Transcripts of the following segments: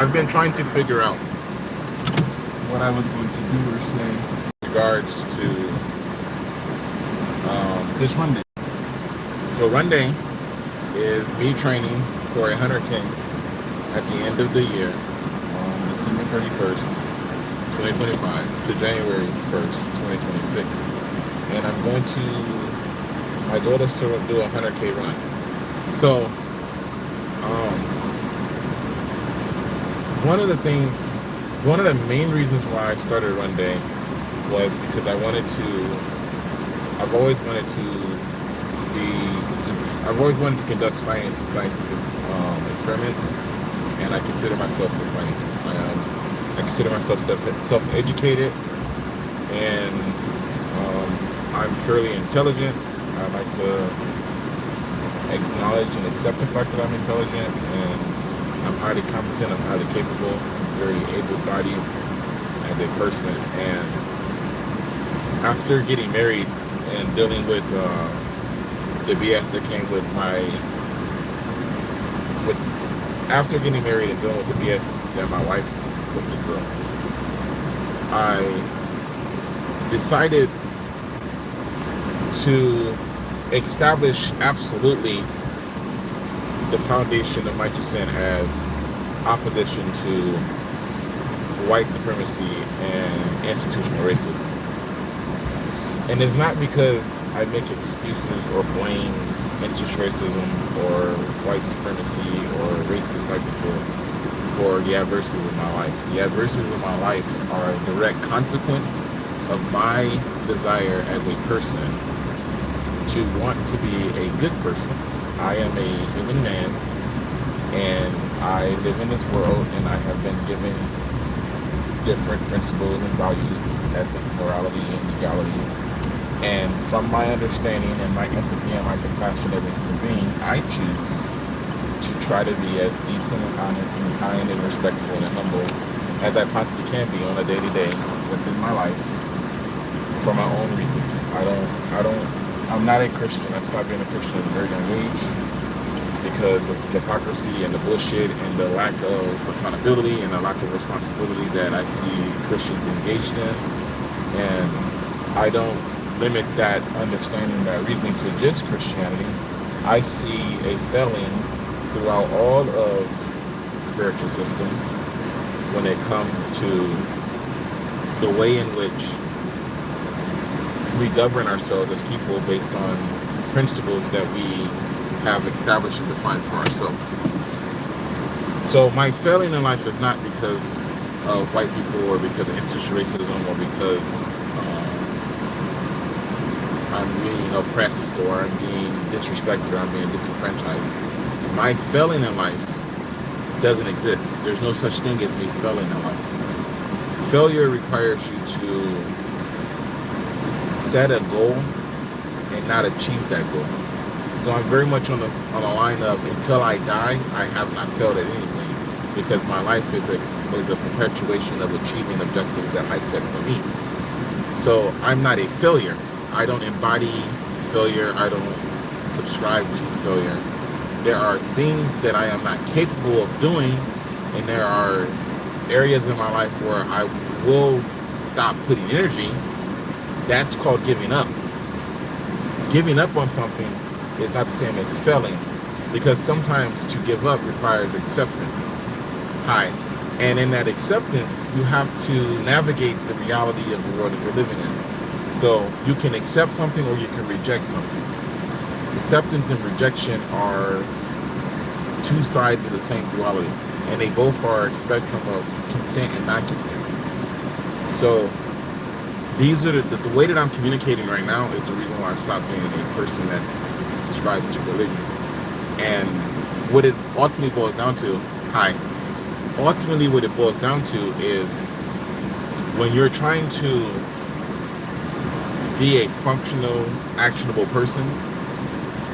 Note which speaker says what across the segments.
Speaker 1: I've been trying to figure out what I was going to do or say in regards to this Runday. So Runday is me training for 100K at the end of the year on December 31st, 2025 to January 1st, 2026. And I'm going to, my goal is to do a 100K run. So, one of the main reasons why I started Runday was because I've always wanted to conduct science and scientific experiments, and I consider myself a scientist. I consider myself self-educated, and I'm fairly intelligent. I like to acknowledge and accept the fact that I'm intelligent, and I'm highly competent, I'm highly capable, I'm very able-bodied as a person. And after getting married and dealing with the BS that came with after getting married and dealing with the BS that my wife put me through, I decided to establish absolutely the foundation of my dissent as opposition to white supremacy and institutional racism. And it's not because I make excuses or blame institutional racism or white supremacy or racist white people for the adversities of my life. The adversities of my life are a direct consequence of my desire as a person to want to be a good person. I am a human man, and I live in this world, and I have been given different principles and values, ethics, morality, and legality. And from my understanding and my empathy and my compassion as a human being, I choose to try to be as decent and honest and kind and respectful and humble as I possibly can be on a day-to-day within my life for my own reasons. I'm not a Christian. I stopped being a Christian at a very young age because of the hypocrisy and the bullshit and the lack of accountability and the lack of responsibility that I see Christians engaged in. And I don't limit that understanding, that reasoning to just Christianity. I see a failing throughout all of spiritual systems when it comes to the way in which we govern ourselves as people based on principles that we have established and defined for ourselves. So my failing in life is not because of white people or because of institutional racism or because I'm being oppressed or I'm being disrespected or I'm being disenfranchised. My failing in life doesn't exist. There's no such thing as me failing in life. Failure requires you to set a goal and not achieve that goal. So I'm very much on the line of until I die, I have not failed at anything, because my life is a perpetuation of achieving objectives that I set for me. So I'm not a failure. I don't embody failure. I don't subscribe to failure. There are things that I am not capable of doing, and there are areas in my life where I will stop putting energy. That's called giving up. Giving up on something is not the same as failing, because sometimes to give up requires acceptance. And in that acceptance, you have to navigate the reality of the world that you're living in. So you can accept something or you can reject something. Acceptance and rejection are two sides of the same duality, and they both are a spectrum of consent and non-consent. So these are the way that I'm communicating right now is the reason why I stopped being a person that subscribes to religion. And what it ultimately boils down to, what it boils down to is when you're trying to be a functional, actionable person,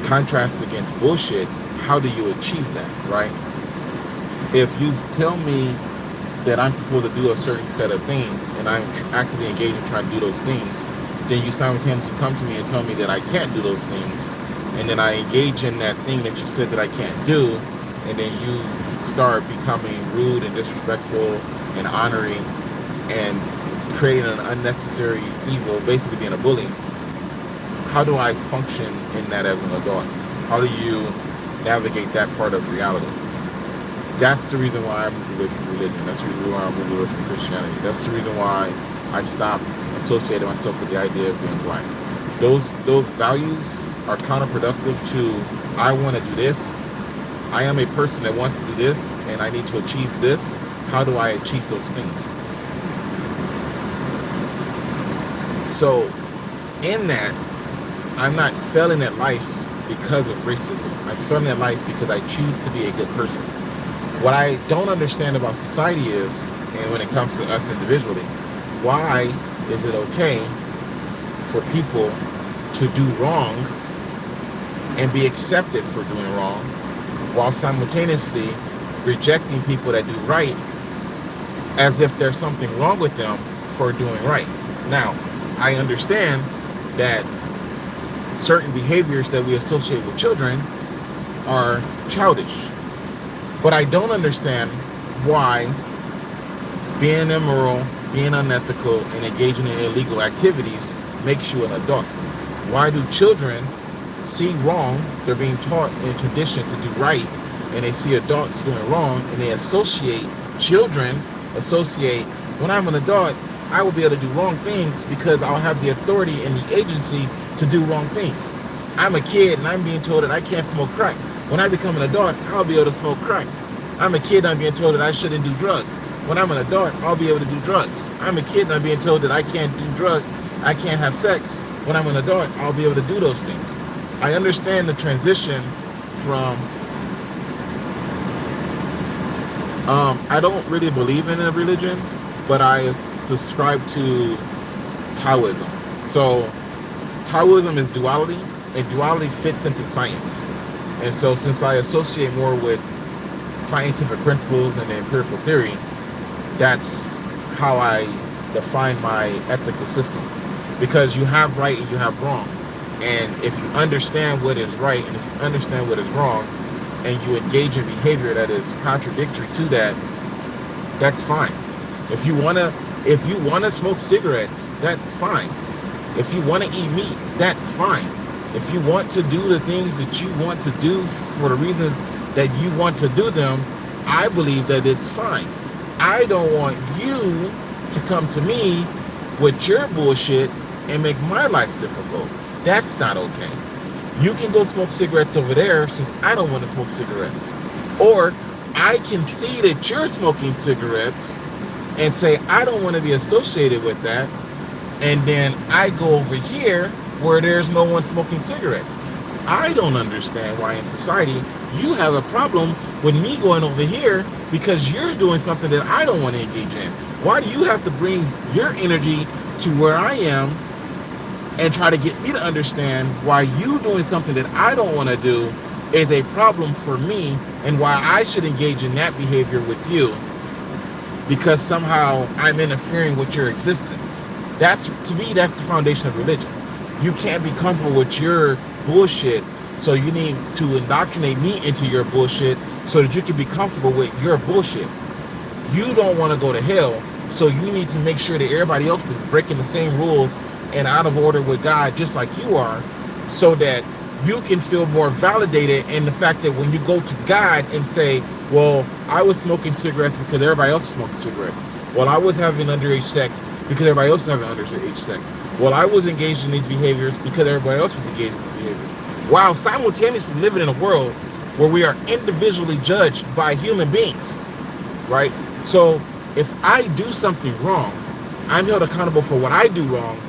Speaker 1: contrast against bullshit, how do you achieve that, right? If you tell me that I'm supposed to do a certain set of things and I'm actively engaged in trying to do those things, then you simultaneously come to me and tell me that I can't do those things, and then I engage in that thing that you said that I can't do, and then you start becoming rude and disrespectful and honoring and creating an unnecessary evil, basically being a bully, how do I function in that as an adult? How do you navigate that part of reality? That's the reason why I moved away from religion. That's the reason why I moved away from Christianity. That's the reason why I stopped associating myself with the idea of being black. Those values are counterproductive to, I want to do this. I am a person that wants to do this, and I need to achieve this. How do I achieve those things? So, in that, I'm not failing at life because of racism. I'm failing at life because I choose to be a good person. What I don't understand about society is, and when it comes to us individually, why is it okay for people to do wrong and be accepted for doing wrong, while simultaneously rejecting people that do right as if there's something wrong with them for doing right? Now, I understand that certain behaviors that we associate with children are childish, but I don't understand why being immoral, being unethical, and engaging in illegal activities makes you an adult. Why do children see wrong? They're being taught and conditioned to do right, and they see adults doing wrong, and they children associate, when I'm an adult, I will be able to do wrong things because I'll have the authority and the agency to do wrong things. I'm a kid and I'm being told that I can't smoke crack. When I become an adult, I'll be able to smoke crack. I'm a kid and I'm being told that I shouldn't do drugs. When I'm an adult, I'll be able to do drugs. I'm a kid and I'm being told that I can't do drugs, I can't have sex. When I'm an adult, I'll be able to do those things. I understand the transition from, I don't really believe in a religion, but I subscribe to Taoism. So Taoism is duality, and duality fits into science. And so since I associate more with scientific principles and empirical theory, that's how I define my ethical system. Because you have right and you have wrong. And if you understand what is right and if you understand what is wrong, and you engage in behavior that is contradictory to that, that's fine. If you wanna smoke cigarettes, that's fine. If you want to eat meat, that's fine. If you want to do the things that you want to do for the reasons that you want to do them, I believe that it's fine. I don't want you to come to me with your bullshit and make my life difficult. That's not okay. You can go smoke cigarettes over there since I don't want to smoke cigarettes. Or I can see that you're smoking cigarettes and say, I don't want to be associated with that. And then I go over here where there's no one smoking cigarettes. I don't understand why in society you have a problem with me going over here because you're doing something that I don't want to engage in. Why do you have to bring your energy to where I am and try to get me to understand why you doing something that I don't want to do is a problem for me and why I should engage in that behavior with you because somehow I'm interfering with your existence? To me, that's the foundation of religion. You can't be comfortable with your bullshit, so you need to indoctrinate me into your bullshit so that you can be comfortable with your bullshit. You don't want to go to hell, so you need to make sure that everybody else is breaking the same rules and out of order with God just like you are, so that you can feel more validated in the fact that when you go to God and say, well, I was smoking cigarettes because everybody else was smoking cigarettes. Well, I was having underage sex because everybody else was having underage sex. Well, I was engaged in these behaviors because everybody else was engaged in these behaviors. While simultaneously living in a world where we are individually judged by human beings, right? So if I do something wrong, I'm held accountable for what I do wrong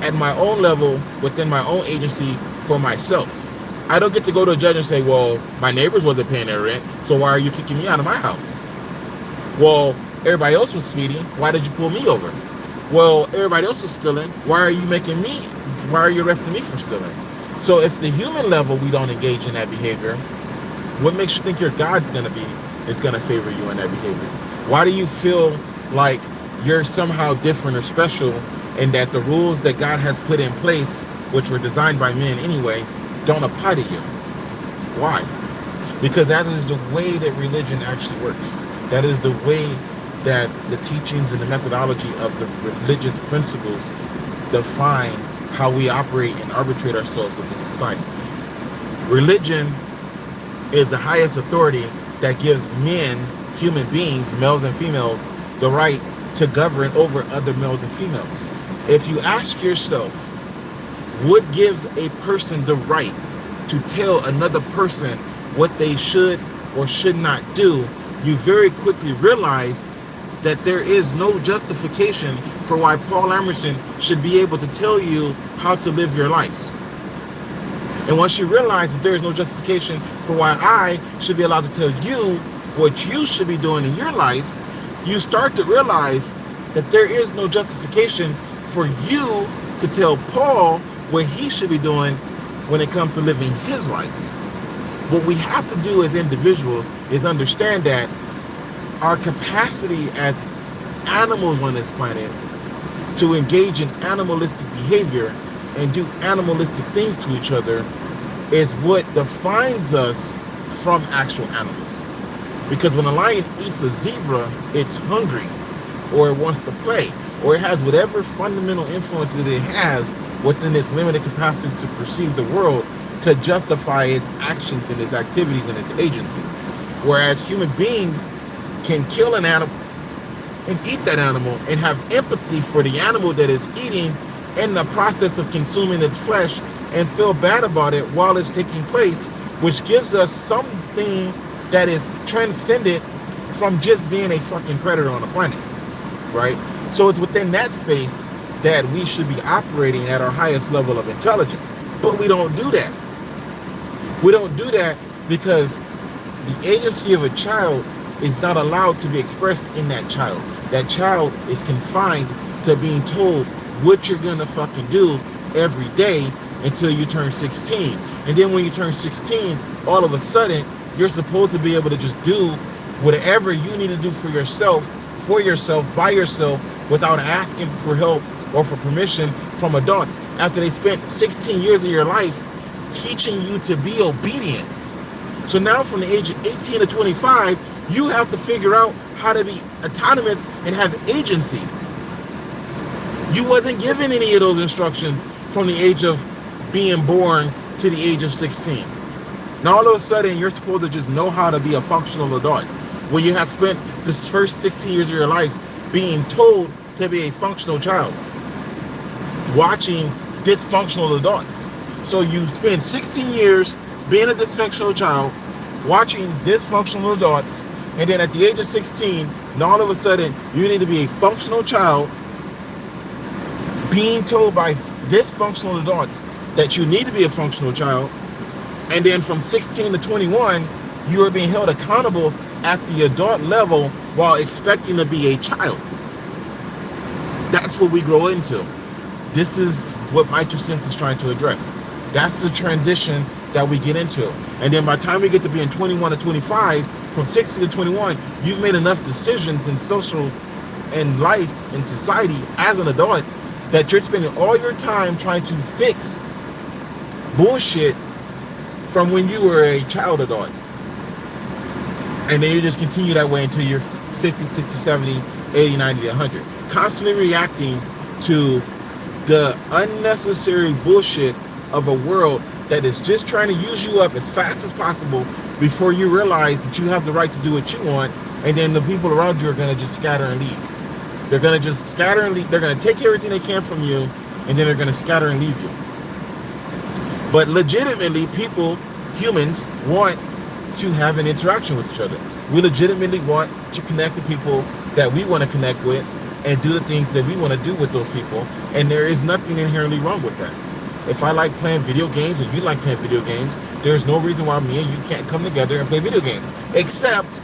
Speaker 1: at my own level, within my own agency for myself. I don't get to go to a judge and say, well, my neighbors wasn't paying their rent, so why are you kicking me out of my house? Well, everybody else was speeding, why did you pull me over? Well, everybody else was stealing, why are you arresting me for stealing? So if the human level we don't engage in that behavior, what makes you think your God's gonna favor you in that behavior? Why do you feel like you're somehow different or special and that the rules that God has put in place, which were designed by men anyway, don't apply to you? Why? Because that is the way that religion actually works. That is the way that the teachings and the methodology of the religious principles define how we operate and arbitrate ourselves within society. Religion is the highest authority that gives men, human beings, males and females, the right to govern over other males and females. If you ask yourself, what gives a person the right to tell another person what they should or should not do, you very quickly realize that there is no justification for why Paul Emerson should be able to tell you how to live your life. And once you realize that there is no justification for why I should be allowed to tell you what you should be doing in your life, you start to realize that there is no justification for you to tell Paul what he should be doing when it comes to living his life. What we have to do as individuals is understand that our capacity as animals on this planet to engage in animalistic behavior and do animalistic things to each other is what defines us from actual animals. Because when a lion eats a zebra, it's hungry, or it wants to play, or it has whatever fundamental influence that it has within its limited capacity to perceive the world to justify its actions and its activities and its agency. Whereas human beings can kill an animal and eat that animal and have empathy for the animal that is eating in the process of consuming its flesh and feel bad about it while it's taking place, which gives us something that is transcendent from just being a fucking predator on the planet, right? So it's within that space that we should be operating at our highest level of intelligence. But we don't do that. We don't do that because the agency of a child is not allowed to be expressed in that child. That child is confined to being told what you're gonna fucking do every day until you turn 16. And then when you turn 16, all of a sudden, you're supposed to be able to just do whatever you need to do for yourself, by yourself, without asking for help or for permission from adults after they spent 16 years of your life teaching you to be obedient. So now from the age of 18 to 25, you have to figure out how to be autonomous and have agency. You wasn't given any of those instructions from the age of being born to the age of 16. Now all of a sudden, you're supposed to just know how to be a functional adult when you have spent this first 16 years of your life being told to be a functional child, watching dysfunctional adults. So you spend 16 years being a dysfunctional child, watching dysfunctional adults, and then at the age of 16, now all of a sudden, you need to be a functional child, being told by dysfunctional adults that you need to be a functional child, and then from 16 to 21, you are being held accountable at the adult level while expecting to be a child. That's what we grow into. This is what MitraSense is trying to address. That's the transition that we get into. And then by the time we get to being 21 to 25, from 16 to 21, you've made enough decisions in social and life and society as an adult that you're spending all your time trying to fix bullshit from when you were a child adult. And then you just continue that way until you're 50, 60, 70, 80, 90, 100. Constantly reacting to the unnecessary bullshit of a world that is just trying to use you up as fast as possible before you realize that you have the right to do what you want, and then the people around you are going to just scatter and leave. They're going to just scatter and leave. They're going to take everything they can from you, and then they're going to scatter and leave you. But legitimately, people, humans, want to have an interaction with each other. We legitimately want to connect with people that we want to connect with and do the things that we want to do with those people. And there is nothing inherently wrong with that. If I like playing video games and you like playing video games, there's no reason why me and you can't come together and play video games. Except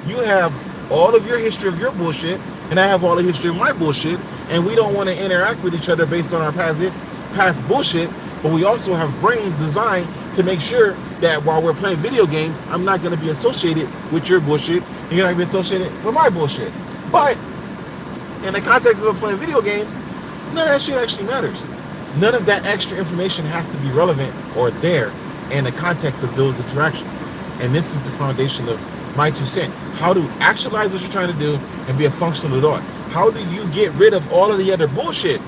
Speaker 1: you have all of your history of your bullshit, and I have all the history of my bullshit, and we don't want to interact with each other based on our past bullshit, but we also have brains designed to make sure that while we're playing video games, I'm not going to be associated with your bullshit, and you're not going to be associated with my bullshit. But in the context of playing video games, none of that shit actually matters. None of that extra information has to be relevant or there in the context of those interactions. And this is the foundation of my 2 cents. How to actualize what you're trying to do and be a functional adult. How do you get rid of all of the other bullshit?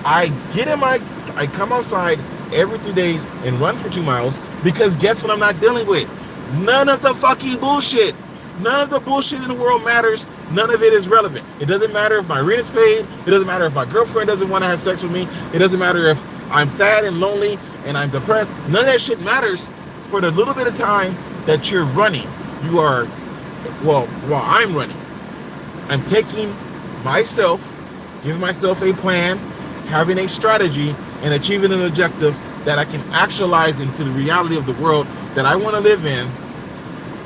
Speaker 1: I come outside every 3 days and run for 2 miles because guess what I'm not dealing with? None of the fucking bullshit. None of the bullshit in the world matters. None of it is relevant. It doesn't matter if my rent is paid. It doesn't matter if my girlfriend doesn't want to have sex with me. It doesn't matter if I'm sad and lonely and I'm depressed. None of that shit matters for the little bit of time that you're running. You are, well, while I'm running, I'm taking myself, giving myself a plan, having a strategy, and achieving an objective that I can actualize into the reality of the world that I want to live in.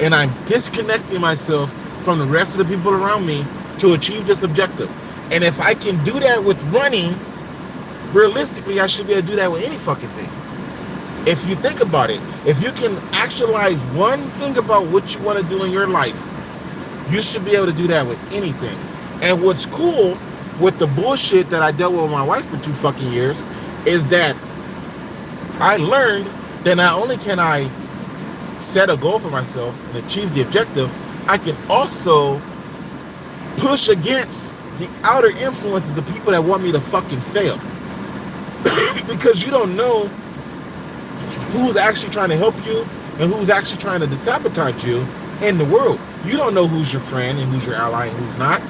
Speaker 1: And I'm disconnecting myself from the rest of the people around me to achieve this objective. And if I can do that with running, realistically, I should be able to do that with any fucking thing. If you think about it, if you can actualize one thing about what you want to do in your life, you should be able to do that with anything. And what's cool with the bullshit that I dealt with my wife for 2 fucking years is that I learned that not only can I set a goal for myself and achieve the objective, I can also push against the outer influences of people that want me to fucking fail. Because you don't know who's actually trying to help you and who's actually trying to sabotage you in the world. You don't know who's your friend and who's your ally and who's not.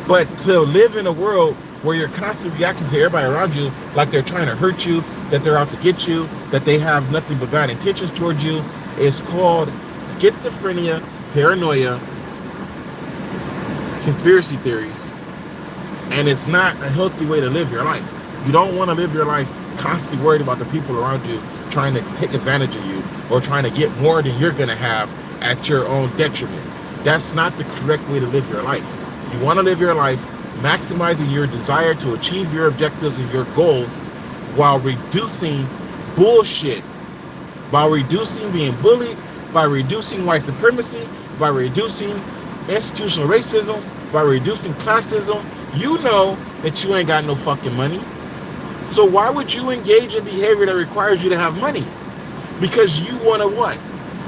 Speaker 1: But to live in a world where you're constantly reacting to everybody around you like they're trying to hurt you, that they're out to get you, that they have nothing but bad intentions towards you, is called schizophrenia, paranoia, conspiracy theories. And it's not a healthy way to live your life. You don't want to live your life constantly worried about the people around you trying to take advantage of you or trying to get more than you're going to have at your own detriment. That's not the correct way to live your life. You want to live your life maximizing your desire to achieve your objectives and your goals while reducing bullshit, by reducing being bullied, by reducing white supremacy, by reducing institutional racism, by reducing classism. You know that you ain't got no fucking money. So why would you engage in behavior that requires you to have money? Because you want to what?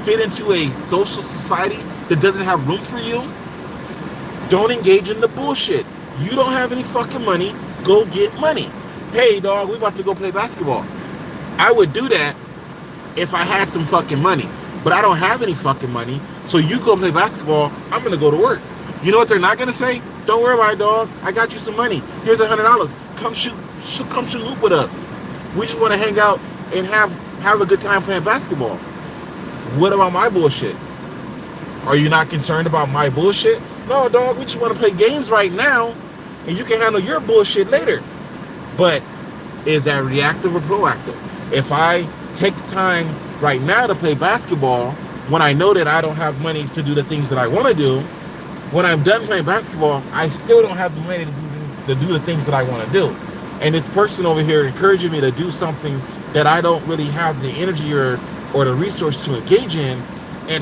Speaker 1: Fit into a social society that doesn't have room for you? Don't engage in the bullshit. You don't have any fucking money. Go get money. Hey, dog, we about to go play basketball. I would do that if I had some fucking money. But I don't have any fucking money. So you go play basketball, I'm going to go to work. You know what they're not going to say? Don't worry about it, dog. I got you some money. Here's $100. Come shoot hoop with us. We just want to hang out and have a good time playing basketball. What about my bullshit? Are you not concerned about my bullshit? No, dog, we just want to play games right now, and you can handle your bullshit later. But is that reactive or proactive? If I take the time right now to play basketball, when I know that I don't have money to do the things that I want to do, when I'm done playing basketball, I still don't have the money to do the things that I want to do. And this person over here encouraging me to do something that I don't really have the energy or the resource to engage in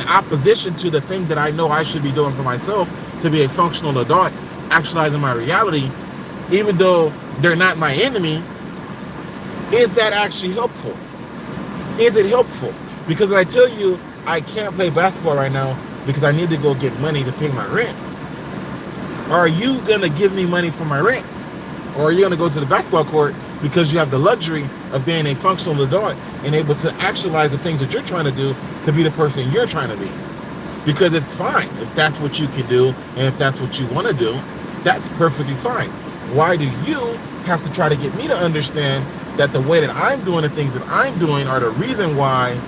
Speaker 1: opposition to the thing that I know I should be doing for myself to be a functional adult, actualizing my reality, even though they're not my enemy. Is that actually helpful? Is it helpful? Because I tell you, I can't play basketball right now because I need to go get money to pay my rent. Are you going to give me money for my rent? Or are you going to go to the basketball court because you have the luxury of being a functional adult and able to actualize the things that you're trying to do to be the person you're trying to be? Because it's fine if that's what you can do and if that's what you want to do, that's perfectly fine. Why do you have to try to get me to understand that the way that I'm doing the things that I'm doing are the reason why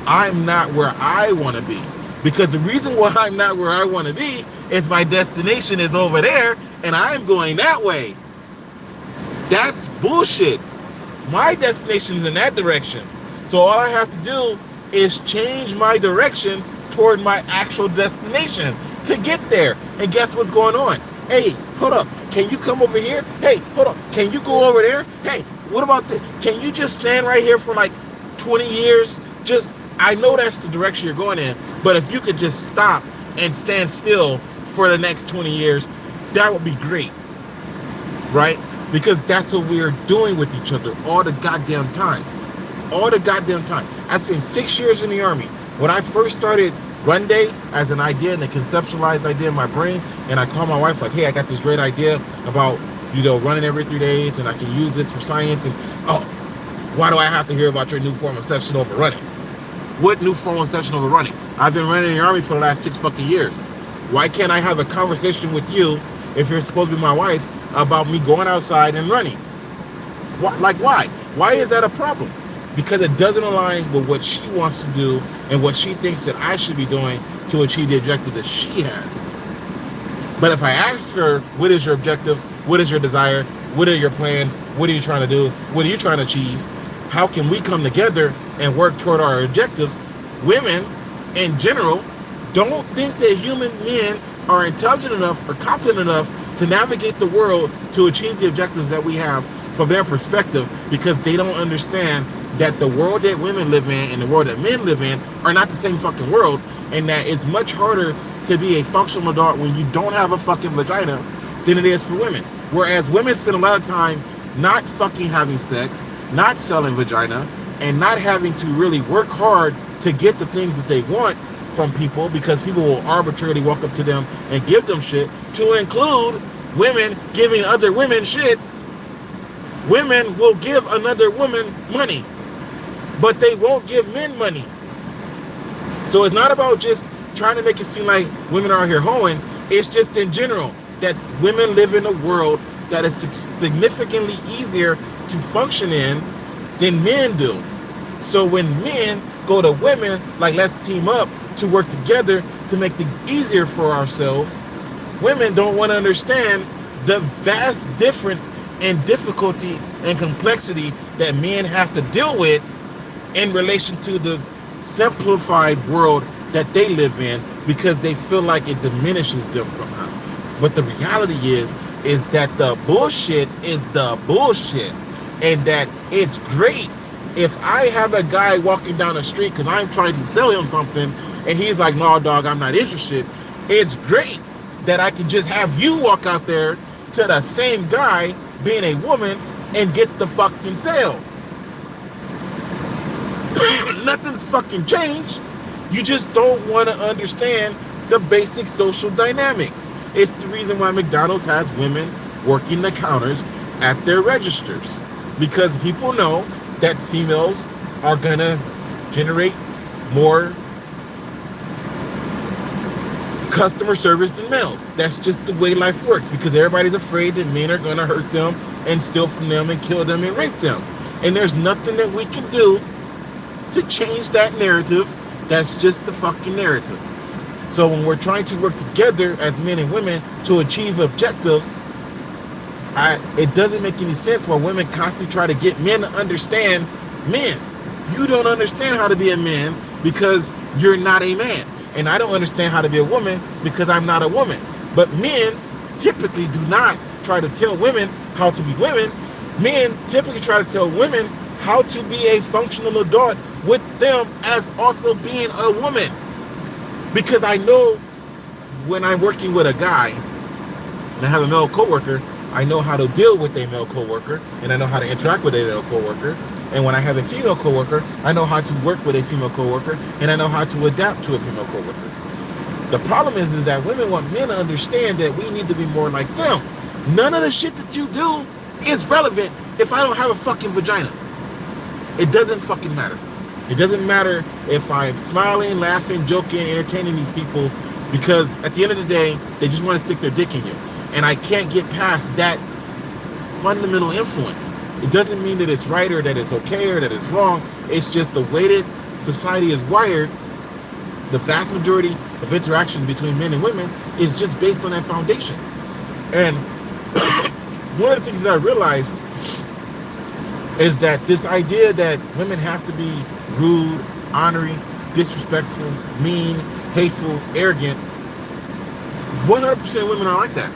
Speaker 1: I'm not where I want to be? Because the reason why I'm not where I want to be is my destination is over there and I'm going that way. That's bullshit. My destination is in that direction. So all I have to do is change my direction toward my actual destination to get there. And guess what's going on? Hey, hold up. Can you come over here? Hey, hold up. Can you go over there? Hey, what about this? Can you just stand right here for like 20 years? I know that's the direction you're going in, but if you could just stop and stand still for the next 20 years, that would be great, right? Because that's what we're doing with each other all the goddamn time. All the goddamn time. I spent 6 years in the Army. When I first started Runday as an idea and a conceptualized idea in my brain, and I called my wife like, hey, I got this great idea about, running every 3 days, and I can use this for science, and why do I have to hear about your new form of obsession over running? What new form of obsession over running? I've been running in the Army for the last 6 fucking years. Why can't I have a conversation with you, if you're supposed to be my wife, about me going outside and running? Why? Why is that a problem? Because it doesn't align with what she wants to do and what she thinks that I should be doing to achieve the objective that she has. But if I ask her, what is your objective? What is your desire? What are your plans? What are you trying to do? What are you trying to achieve? How can we come together and work toward our objectives? Women, in general, don't think that human men are intelligent enough or competent enough to navigate the world to achieve the objectives that we have from their perspective, because they don't understand that the world that women live in and the world that men live in are not the same fucking world, and that it's much harder to be a functional adult when you don't have a fucking vagina than it is for women. Whereas women spend a lot of time not fucking having sex, not selling vagina, and not having to really work hard to get the things that they want from people, because people will arbitrarily walk up to them and give them shit, to include women giving other women shit. Women will give another woman money, but they won't give men money. So it's not about just trying to make it seem like women are out here hoeing. It's just in general that women live in a world that is significantly easier to function in than men do. So when men go to women, like, let's team up to work together to make things easier for ourselves, women don't want to understand the vast difference and difficulty and complexity that men have to deal with in relation to the simplified world that they live in, because they feel like it diminishes them somehow. But the reality is that the bullshit is the bullshit, and that it's great if I have a guy walking down the street because I'm trying to sell him something and he's like, no, dog, I'm not interested. It's great that I can just have you walk out there to the same guy being a woman and get the fucking sale. Nothing's fucking changed. You just don't want to understand the basic social dynamic. It's the reason why McDonald's has women working the counters at their registers, because people know that females are gonna generate more customer service than males. That's just the way life works, because everybody's afraid that men are gonna hurt them and steal from them and kill them and rape them. And there's nothing that we can do to change that narrative. That's just the fucking narrative. So when we're trying to work together as men and women to achieve objectives, it doesn't make any sense why women constantly try to get men to understand men. You don't understand how to be a man because you're not a man. And I don't understand how to be a woman because I'm not a woman. But men typically do not try to tell women how to be women. Men typically try to tell women how to be a functional adult with them as also being a woman. Because I know when I'm working with a guy and I have a male coworker, I know how to deal with a male coworker, and I know how to interact with a male coworker. And when I have a female coworker, I know how to work with a female coworker, and I know how to adapt to a female coworker. The problem is that women want men to understand that we need to be more like them. None of the shit that you do is relevant if I don't have a fucking vagina. It doesn't fucking matter. It doesn't matter if I'm smiling, laughing, joking, entertaining these people, because at the end of the day, they just want to stick their dick in you. And I can't get past that fundamental influence. It doesn't mean that it's right or that it's okay or that it's wrong. It's just the way that society is wired. The vast majority of interactions between men and women is just based on that foundation. And one of the things that I realized is that this idea that women have to be rude, honoring, disrespectful, mean, hateful, arrogant, 100% of women are like that.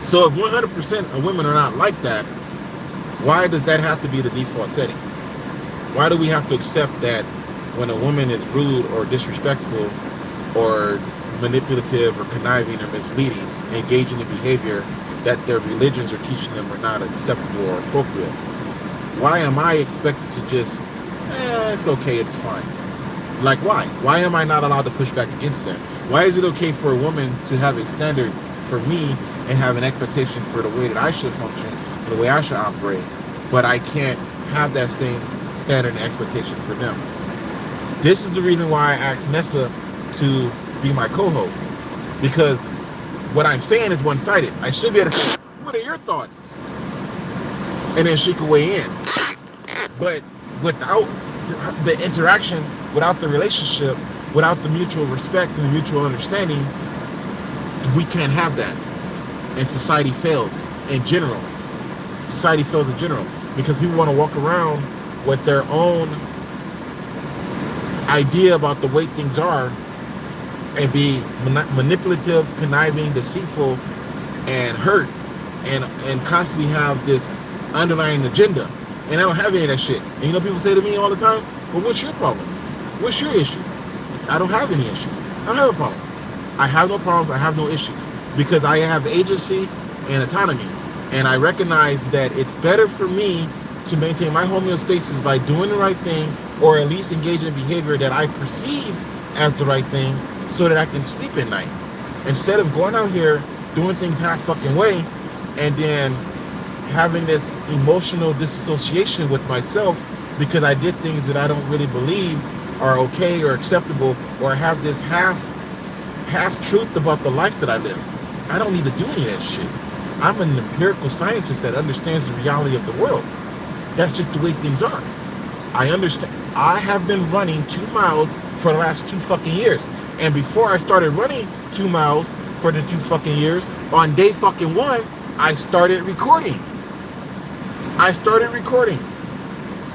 Speaker 1: So if 100% of women are not like that, why does that have to be the default setting? Why do we have to accept that when a woman is rude or disrespectful or manipulative or conniving or misleading, engaging in behavior that their religions are teaching them are not acceptable or appropriate? Why am I expected to just, it's okay, it's fine? Like, why? Why am I not allowed to push back against that? Why is it okay for a woman to have a standard for me and have an expectation for the way that I should function and the way I should operate, but I can't have that same standard and expectation for them? This is the reason why I asked Nessa to be my co-host, because what I'm saying is one-sided. I should be able to say, what are your thoughts? And then she could weigh in. But without the interaction, without the relationship, without the mutual respect and the mutual understanding, we can't have that. And society fails in general. Society fails in general because people want to walk around with their own idea about the way things are and be manipulative, conniving, deceitful, and hurt, and constantly have this underlying agenda. And I don't have any of that shit. And you know, people say to me all the time, well, what's your problem? What's your issue? I don't have any issues. I don't have a problem. I have no problems. I have no issues because I have agency and autonomy. And I recognize that it's better for me to maintain my homeostasis by doing the right thing, or at least engage in behavior that I perceive as the right thing, so that I can sleep at night. Instead of going out here doing things half fucking way and then having this emotional disassociation with myself because I did things that I don't really believe are okay or acceptable, or have this half truth about the life that I live. I don't need to do any of that shit. I'm an empirical scientist that understands the reality of the world. That's just the way things are. I understand. I have been running 2 miles for the last 2 fucking years. And before I started running 2 miles for the 2 fucking years, on day fucking 1, I started recording.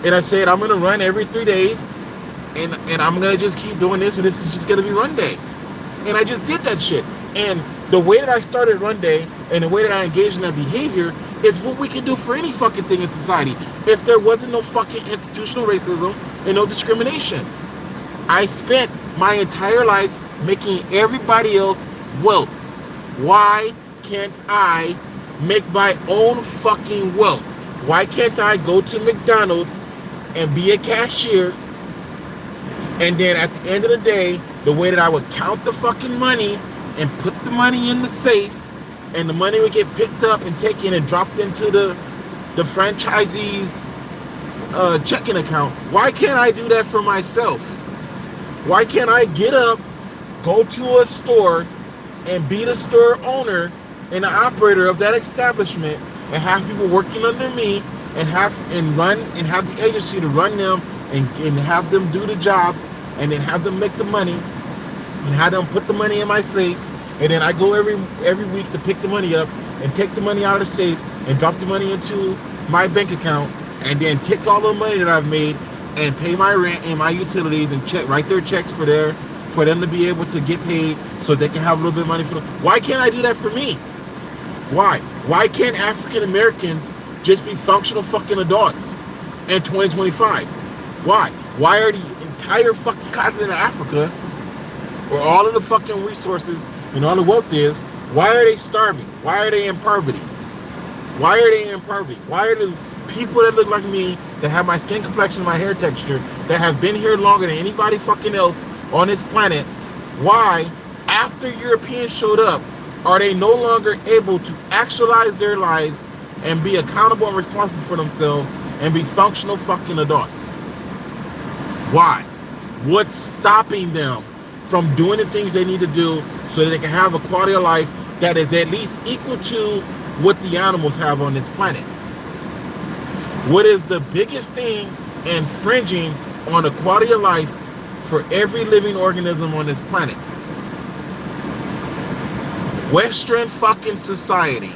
Speaker 1: And I said, I'm going to run every 3 days, and I'm going to just keep doing this, and this is just going to be run day. And I just did that shit. And the way that I started run day and the way that I engaged in that behavior is what we can do for any fucking thing in society. If there wasn't no fucking institutional racism and no discrimination. I spent my entire life making everybody else wealth. Why can't I make my own fucking wealth? Why can't I go to McDonald's and be a cashier, and then at the end of the day, the way that I would count the fucking money and put the money in the safe, and the money would get picked up and taken and dropped into the franchisee's checking account? Why can't I do that for myself? Why can't I get up, go to a store, and be the store owner and the operator of that establishment, and have people working under me, and have the agency to run them, and have them do the jobs, and then have them make the money, and have them put the money in my safe, and then I go every week to pick the money up and take the money out of the safe and drop the money into my bank account, and then take all the money that I've made and pay my rent and my utilities and write their checks for them to be able to get paid so they can have a little bit of money for them. Why can't I do that for me? Why? Why can't African Americans just be functional fucking adults in 2025? Why? Why are the entire fucking continent of Africa, where all of the fucking resources and all the wealth is, why are they starving? Why are they in poverty? Why are they in poverty? Why are the people that look like me, that have my skin complexion, my hair texture, that have been here longer than anybody fucking else on this planet, why, after Europeans showed up, are they no longer able to actualize their lives and be accountable and responsible for themselves and be functional fucking adults? Why? What's stopping them from doing the things they need to do so that they can have a quality of life that is at least equal to what the animals have on this planet? What is the biggest thing infringing on the quality of life for every living organism on this planet? Western fucking society.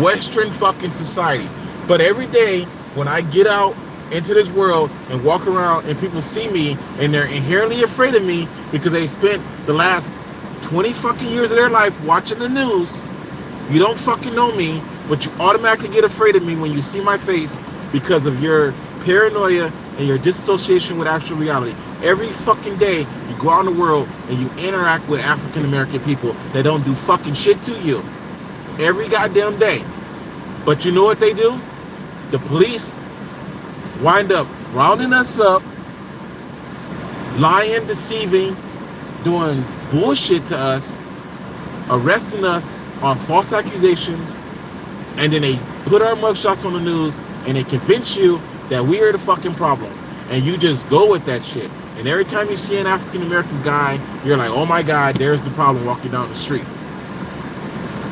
Speaker 1: Western fucking society. But every day when I get out into this world and walk around and people see me and they're inherently afraid of me because they spent the last 20 fucking years of their life watching the news. You don't fucking know me, but you automatically get afraid of me when you see my face because of your paranoia and your disassociation with actual reality. Every fucking day you go out in the world and you interact with African American people that don't do fucking shit to you. Every goddamn day. But you know what they do? The police wind up rounding us up, lying, deceiving, doing bullshit to us, arresting us on false accusations, and then they put our mugshots on the news and they convince you that we are the fucking problem, and you just go with that shit. And every time you see an African American guy, you're like, oh my God, there's the problem walking down the street.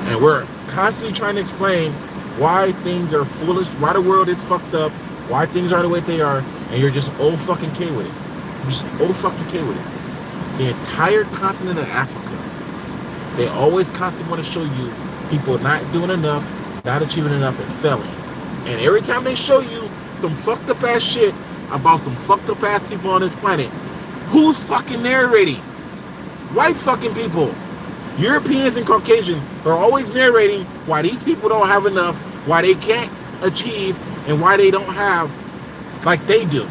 Speaker 1: And we're constantly trying to explain why things are foolish, why the world is fucked up, why things are the way they are, and you're just old fucking K with it. You're just old fucking K with it. The entire continent of Africa, they always constantly want to show you people not doing enough, not achieving enough, and failing. And every time they show you some fucked up ass shit about some fucked up ass people on this planet, who's fucking narrating? White fucking people. Europeans and Caucasian are always narrating why these people don't have enough, why they can't achieve, and why they don't have like they do.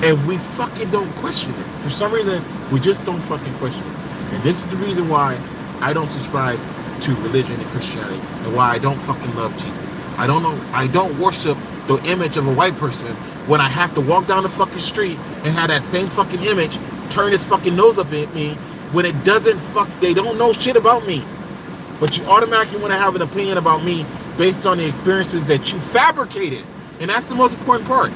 Speaker 1: And we fucking don't question it. For some reason, we just don't fucking question it. And this is the reason why I don't subscribe to religion and Christianity, and why I don't fucking love Jesus. I don't worship the image of a white person when I have to walk down the fucking street and have that same fucking image turn his fucking nose up at me when it doesn't they don't know shit about me. But you automatically want to have an opinion about me based on the experiences that you fabricated. And that's the most important part.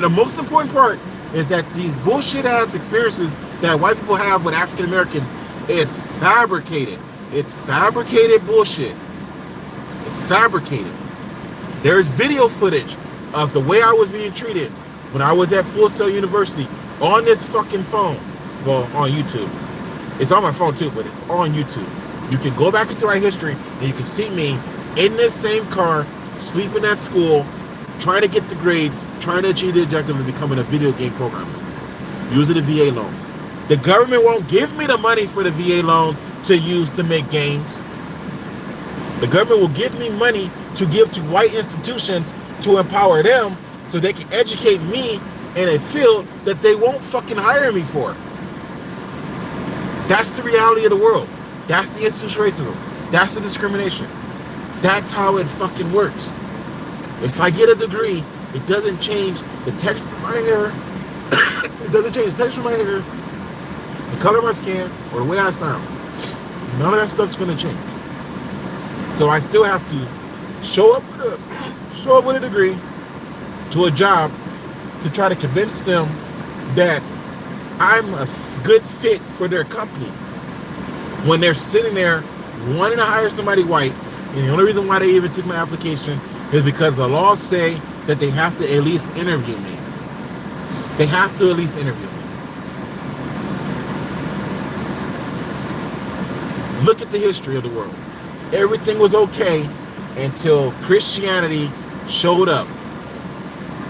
Speaker 1: The most important part is that these bullshit ass experiences that white people have with African Americans is fabricated. It's fabricated bullshit. It's fabricated. There's video footage of the way I was being treated when I was at Full Sail University on this fucking phone. Well, on YouTube. It's on my phone too, but it's on YouTube. You can go back into my history and you can see me in this same car, sleeping at school, trying to get the grades, trying to achieve the objective of becoming a video game programmer, using a VA loan. The government won't give me the money for the VA loan to use to make games. The government will give me money to give to white institutions to empower them so they can educate me in a field that they won't fucking hire me for. That's the reality of the world. That's the institutional racism. That's the discrimination. That's how it fucking works. If I get a degree, it doesn't change the texture of my hair. It doesn't change the texture of my hair, the color of my skin, or the way I sound. None of that stuff's gonna change. So I still have to show up with a degree to a job to try to convince them that I'm a good fit for their company, when they're sitting there wanting to hire somebody white, and the only reason why they even took my application is because the laws say that they have to at least interview me. They have to at least interview me. Look at the history of the world. Everything was okay until Christianity showed up.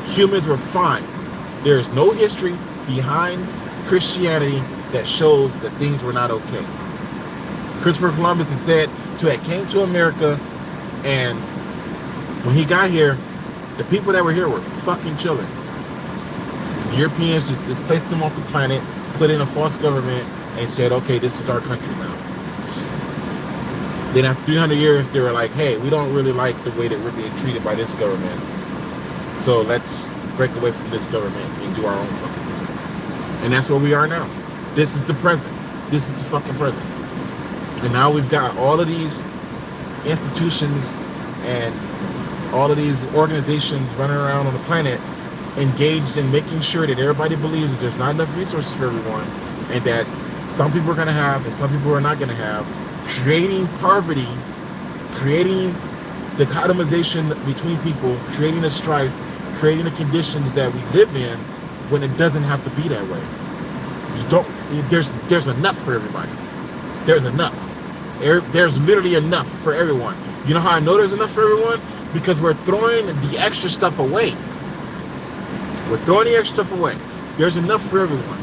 Speaker 1: Humans were fine. There is no history behind Christianity that shows that things were not okay. Christopher Columbus is said to have came to America, and when he got here, the people that were here were fucking chilling. The Europeans just displaced them off the planet, put in a false government, and said, okay, this is our country now. Then after 300 years, they were like, hey, we don't really like the way that we're being treated by this government, so let's break away from this government and do our own fucking thing. And that's where we are now. This is the present. This is the fucking present. And now we've got all of these institutions and all of these organizations running around on the planet engaged in making sure that everybody believes that there's not enough resources for everyone, and that some people are going to have and some people are not going to have, creating poverty, creating the dichotomization between people, creating the strife, creating the conditions that we live in when it doesn't have to be that way. There's enough for everybody. There's enough. There's literally enough for everyone. You know how I know there's enough for everyone? Because we're throwing the extra stuff away. We're throwing the extra stuff away. There's enough for everyone.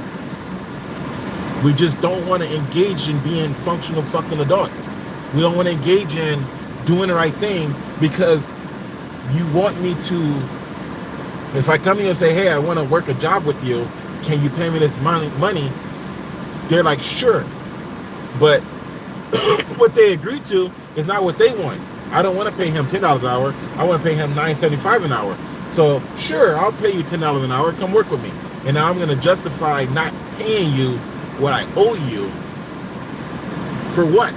Speaker 1: We just don't want to engage in being functional fucking adults. We don't want to engage in doing the right thing because you want me to. If I come here and say, hey, I want to work a job with you, can you pay me this money? They're like, sure. But what they agreed to is not what they want. I don't want to pay him $10 an hour. I want to pay him $9.75 an hour. So sure, I'll pay you $10 an hour. Come work with me. And now I'm going to justify not paying you what I owe you for what?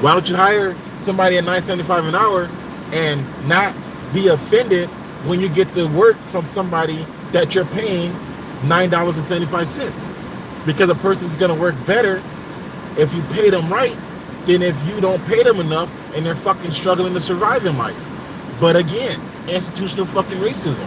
Speaker 1: Why don't you hire somebody at $9.75 an hour and not be offended when you get the work from somebody that you're paying $9.75? Because a person's going to work better if you pay them right than if you don't pay them enough and they're fucking struggling to survive in life. But again, institutional fucking racism.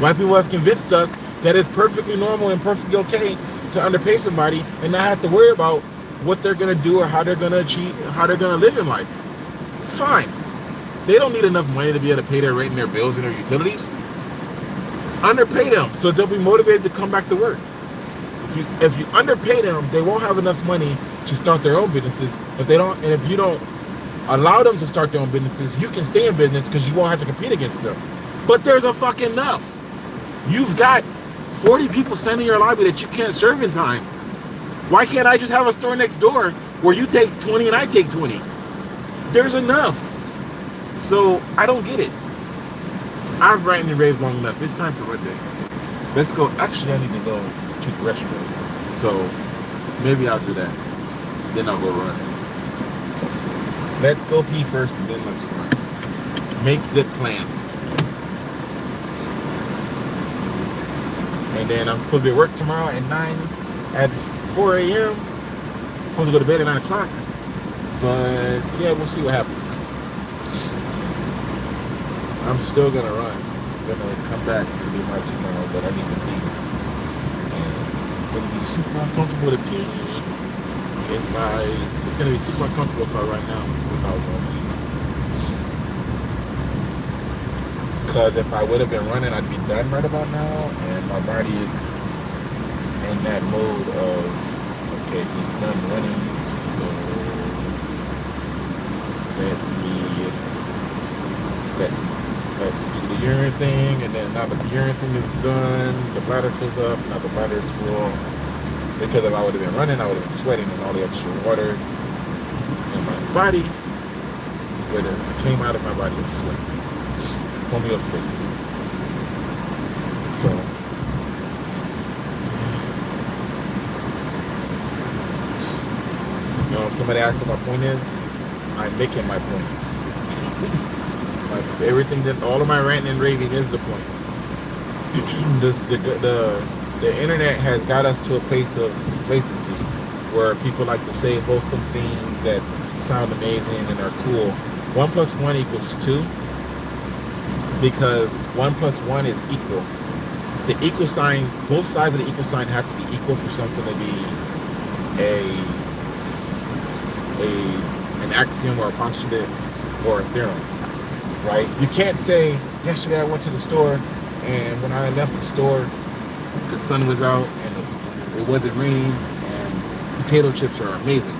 Speaker 1: White people have convinced us that it's perfectly normal and perfectly okay to underpay somebody and not have to worry about what they're going to do or how they're going to achieve, how they're going to live in life. It's fine. They don't need enough money to be able to pay their rent and their bills and their utilities. Underpay them so they'll be motivated to come back to work. If you underpay them, they won't have enough money to start their own businesses. If you don't allow them to start their own businesses, you can stay in business because you won't have to compete against them. But there's a fucking enough. You've got 40 people standing in your lobby that you can't serve in time. Why can't I just have a store next door where you take 20 and I take 20? There's enough. So I don't get it. I've ranted and raved long enough. It's time for Runday. Let's go. Actually, I need to go to the restroom. So maybe I'll do that. Then I'll go run. Let's go pee first and then let's run. Make good plans. And then I'm supposed to be at work tomorrow at 4 a.m. Supposed to go to bed at 9 o'clock. But yeah, we'll see what happens. I'm still gonna run. I'm gonna come back and do my tomorrow, but I need to pee. And it's gonna be super uncomfortable to pee it's gonna be super uncomfortable if I run now without going. Because if I would have been running, I'd be done right about now, and my body is in that mode of, okay, he's done running, so let's do the urine thing, and then now that the urine thing is done, the bladder fills up, now the bladder is full. Because if I would have been running, I would have been sweating, and all the extra water in my body would have came out of my body as sweat. Homeostasis. So if somebody asks what my point is, I'm making my point. Like everything that all of my ranting and raving is the point. The internet has got us to a place of complacency where people like to say wholesome things that sound amazing and are cool. 1 + 1 = 2. Because 1 + 1 is equal. The equal sign, both sides of the equal sign have to be equal for something to be an axiom or a postulate or a theorem, right? You can't say, yesterday I went to the store and when I left the store, the sun was out and it wasn't raining and potato chips are amazing.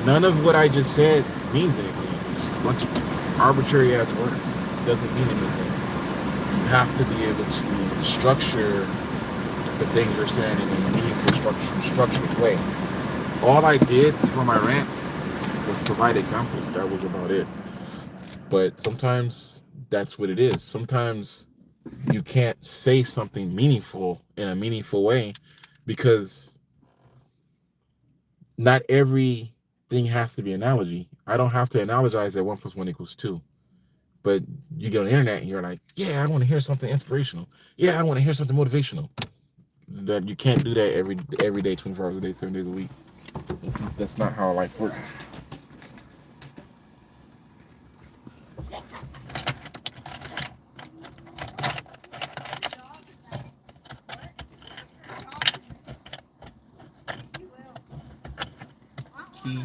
Speaker 1: None of what I just said means anything. It's just a bunch of arbitrary ass words. It doesn't mean anything. You have to be able to structure the things you're saying in a meaningful, structured way. All I did for my rant was provide examples. That was about it. But sometimes that's what it is. Sometimes you can't say something meaningful in a meaningful way because not everything has to be analogy. I don't have to analogize that 1 + 1 = 2. But you get on the internet and you're like, yeah, I want to hear something inspirational. Yeah, I want to hear something motivational. That you can't do that every day, 24 hours a day, 7 days a week. That's not how life works. Key.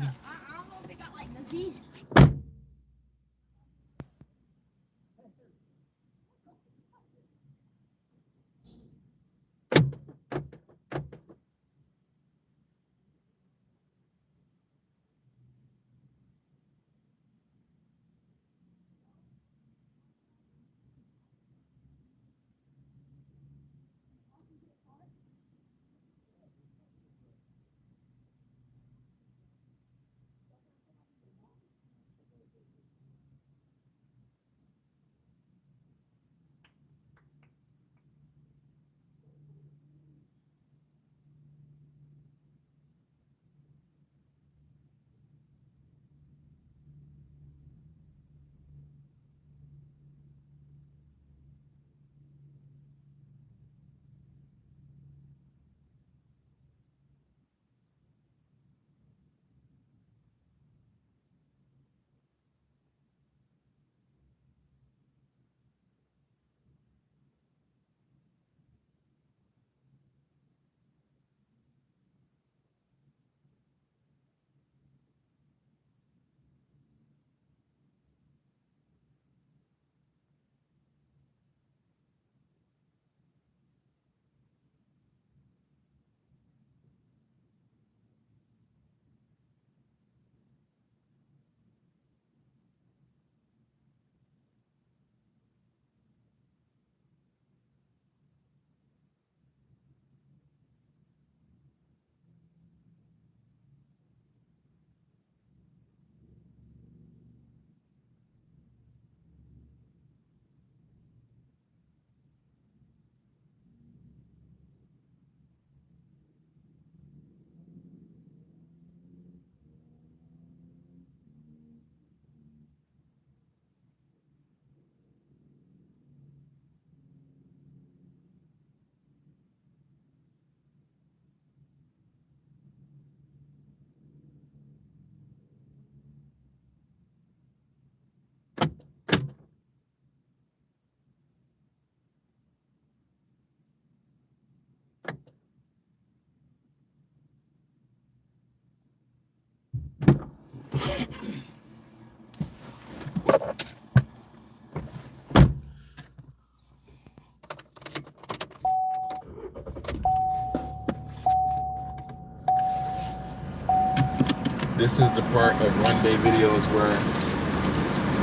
Speaker 1: This is the part of Runday videos where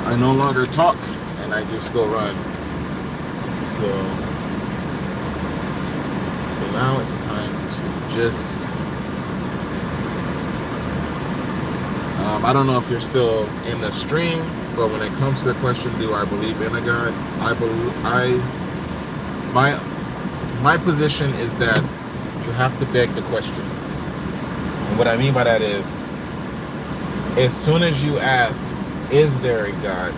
Speaker 1: I no longer talk and I just go run. So now it's time to just I don't know if you're still in the stream, but when it comes to the question, do I believe in a God? My position is that you have to beg the question. And what I mean by that is, as soon as you ask, is there a God,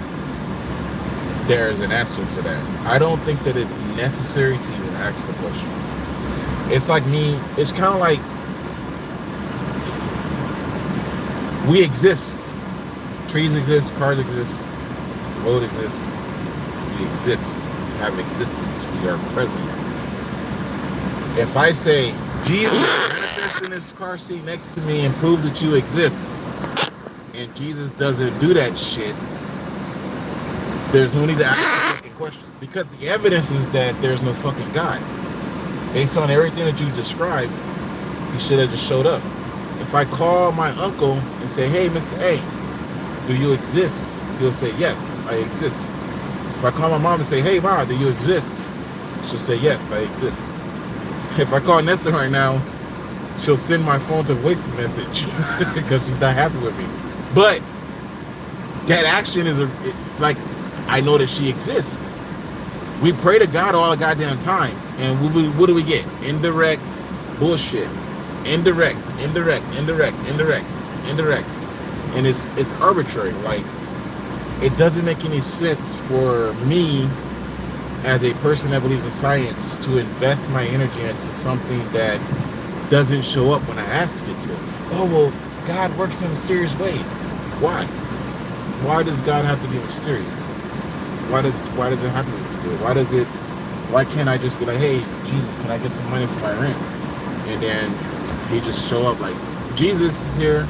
Speaker 1: there is an answer to that. I don't think that it's necessary to even ask the question. It's like it's kind of like we exist. Trees exist, cars exist, the road exists. We exist. We have existence. We are present. If I say, Jesus, manifest in this car seat next to me and prove that you exist, and Jesus doesn't do that shit, there's no need to ask the fucking question. Because the evidence is that there's no fucking God. Based on everything that you described, he should have just showed up. If I call my uncle and say, hey, Mr. A, do you exist? He'll say, yes, I exist. If I call my mom and say, hey, Mom, do you exist? She'll say, yes, I exist. If I call Nessa right now, she'll send my phone to voice message because she's not happy with me. But that action is like, I know that she exists. We pray to God all the goddamn time. And what do we get? Indirect bullshit. Indirect. And it's arbitrary. Like, it doesn't make any sense for me as a person that believes in science to invest my energy into something that doesn't show up when I ask it to. Oh, well, God works in mysterious ways. Why? Why does God have to be mysterious? Why does it have to be mysterious? Why can't I just be like, hey, Jesus, can I get some money for my rent? And then he just show up like, Jesus is here.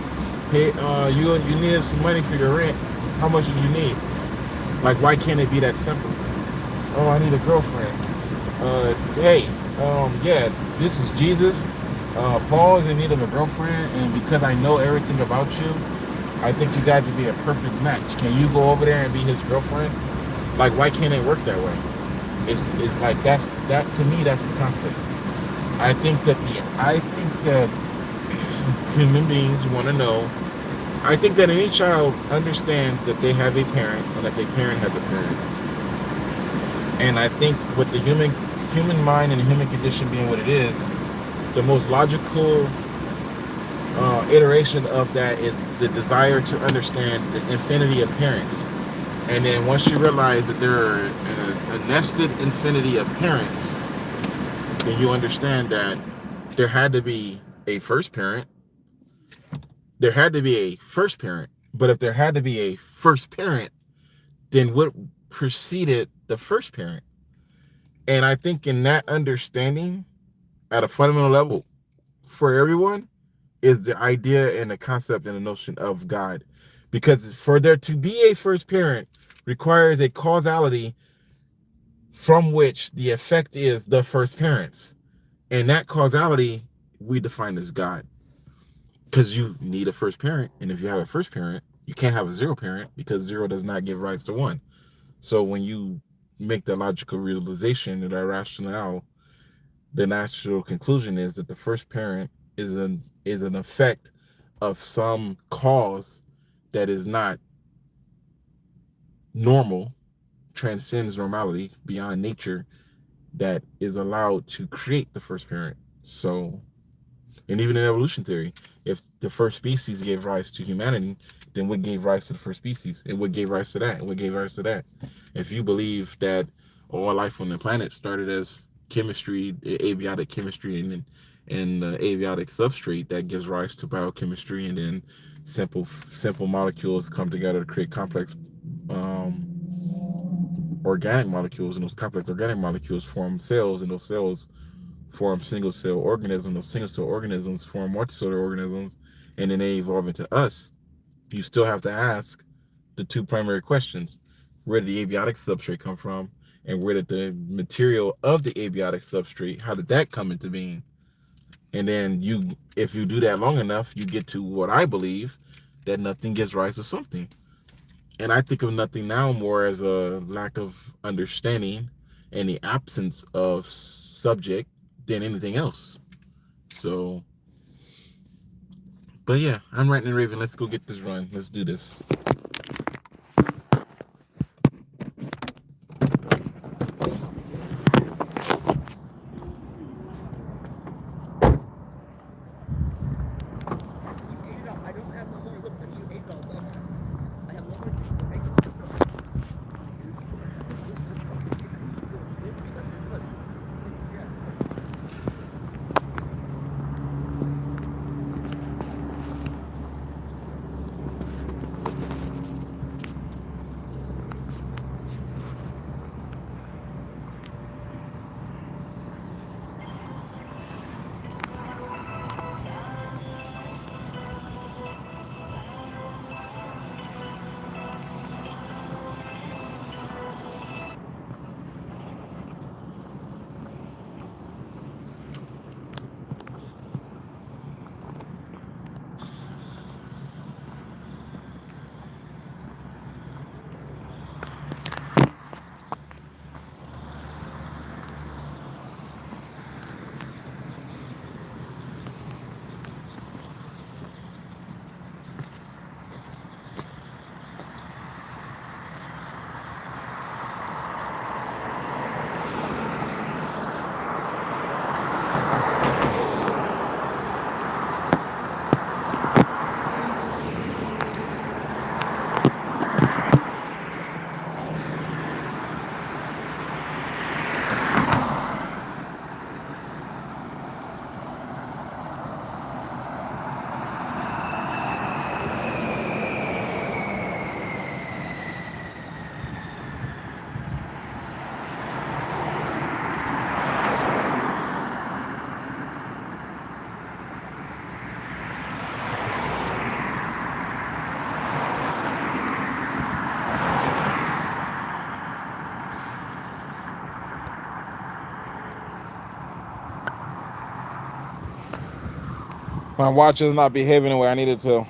Speaker 1: Hey, you needed some money for your rent. How much did you need? Like, why can't it be that simple? Oh, I need a girlfriend. Hey, yeah, this is Jesus. Paul is in need of a girlfriend, and because I know everything about you, I think you guys would be a perfect match. Can you go over there and be his girlfriend? Like, why can't it work that way? It's like that to me, that's the conflict. I think that human beings want to know. I think that any child understands that they have a parent and that their parent has a parent. And I think with the human mind and the human condition being what it is, the most logical iteration of that is the desire to understand the infinity of parents. And then once you realize that there are a nested infinity of parents, then you understand that there had to be a first parent. There had to be a first parent. But if there had to be a first parent, then what preceded the first parent? And I think in that understanding, at a fundamental level, for everyone, is the idea and the concept and the notion of God. Because for there to be a first parent requires a causality from which the effect is the first parents. And that causality we define as God. Because you need a first parent. And if you have a first parent, you can't have a zero parent because zero does not give rise to one. So when you make the logical realization and that rationale, the natural conclusion is that the first parent is an effect of some cause that is not normal, transcends normality, beyond nature, that is allowed to create the first parent. So, and even in evolution theory, if the first species gave rise to humanity, then what gave rise to the first species? And what gave rise to that? And what gave rise to that? If you believe that all life on the planet started as chemistry, abiotic chemistry, and the abiotic substrate that gives rise to biochemistry, and then simple molecules come together to create complex organic molecules, and those complex organic molecules form cells, and those cells form single cell organisms. Those single cell organisms form multicellular organisms, and then they evolve into us. You still have to ask the two primary questions: where did the abiotic substrate come from, and where did the material of the abiotic substrate, how did that come into being? And then if you do that long enough, you get to what I believe, that nothing gives rise to something. And I think of nothing now more as a lack of understanding and the absence of subject than anything else. So, but yeah, I'm Ranting and Raven. Let's go get this run. Let's do this. My watch is not behaving the way I need it to.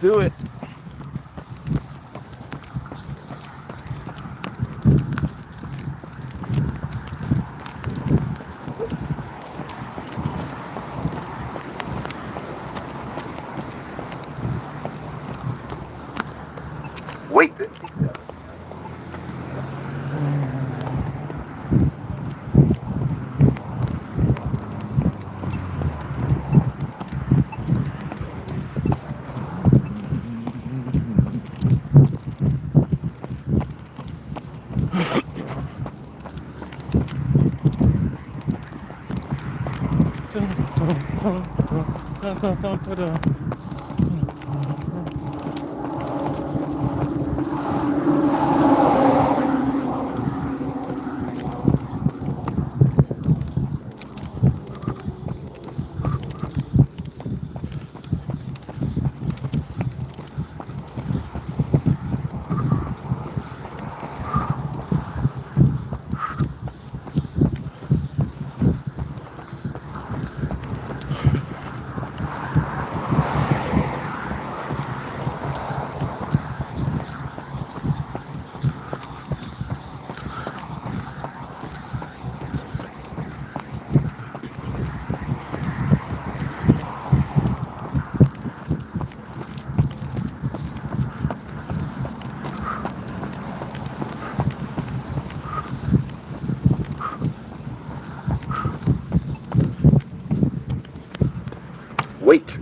Speaker 1: Do it.
Speaker 2: Wait. Wait.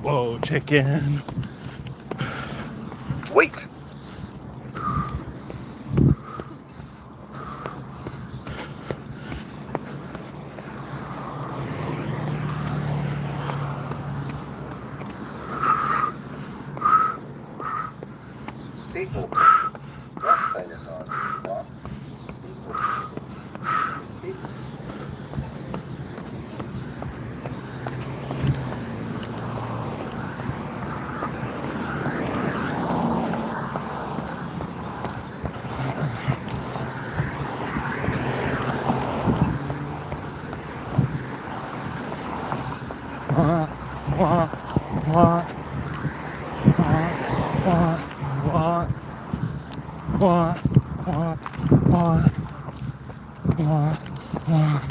Speaker 2: whoa, chicken.
Speaker 3: Wait. People. What sign is on? What? People. People.
Speaker 2: Wah, wah, wah, wah, wah, wah, wah, wah, wah, wah.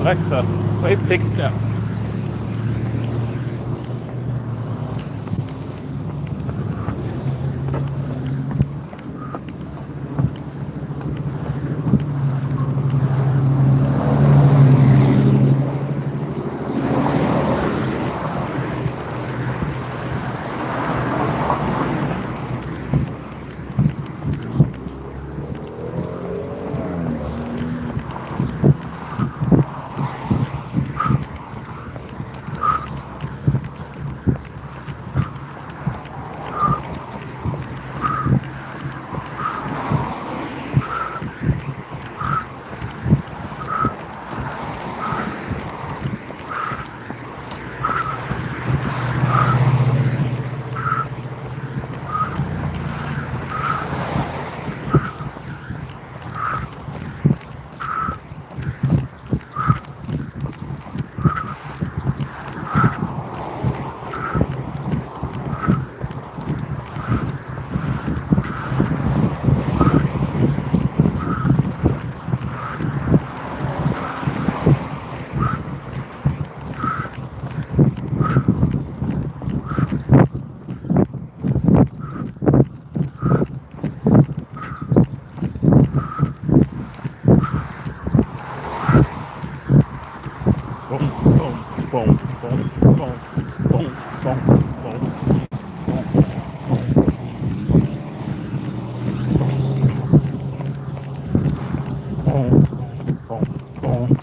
Speaker 2: Alexa, play Big Step. Boom, boom, boom, boom, boom, boom, boom, boom. Boom, boom, boom, boom.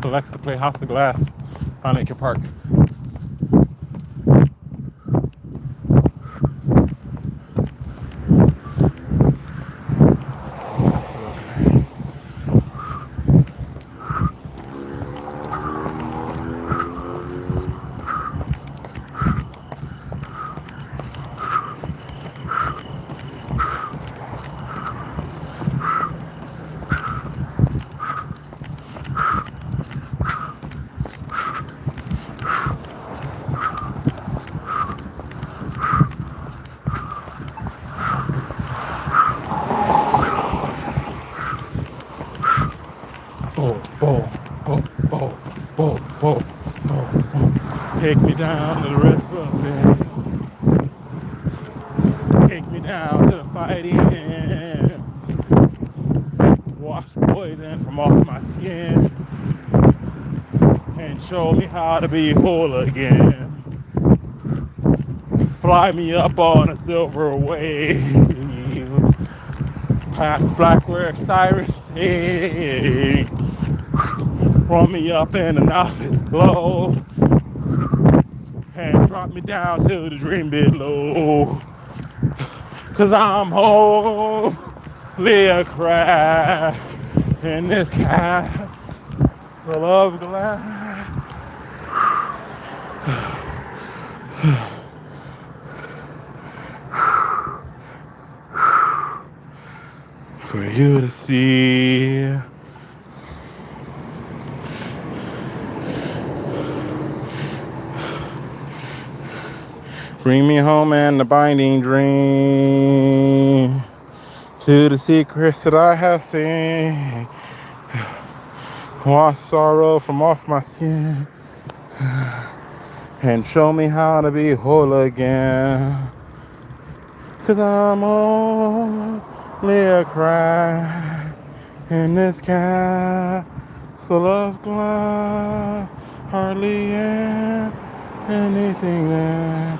Speaker 2: Alexa, play House of Glass on Lincoln Park. Boom, boom, boom, boom, boom, boom, boom, boom. Take me down to the restaurant, baby. Take me down to the fighting. Wash poison from off my skin and show me how to be whole again. Fly me up on a silver wave, past Blackwater Cyrus, hey. Roll me up in a novice glow and drop me down to the dream below. Cause I'm holy a crash in this castle of glass. For you to see. Bring me home and the binding dream to the secrets that I have seen. Wash sorrow from off my skin and show me how to be whole again. 'Cause I'm only a cry in this castle of glass. Hardly anything there.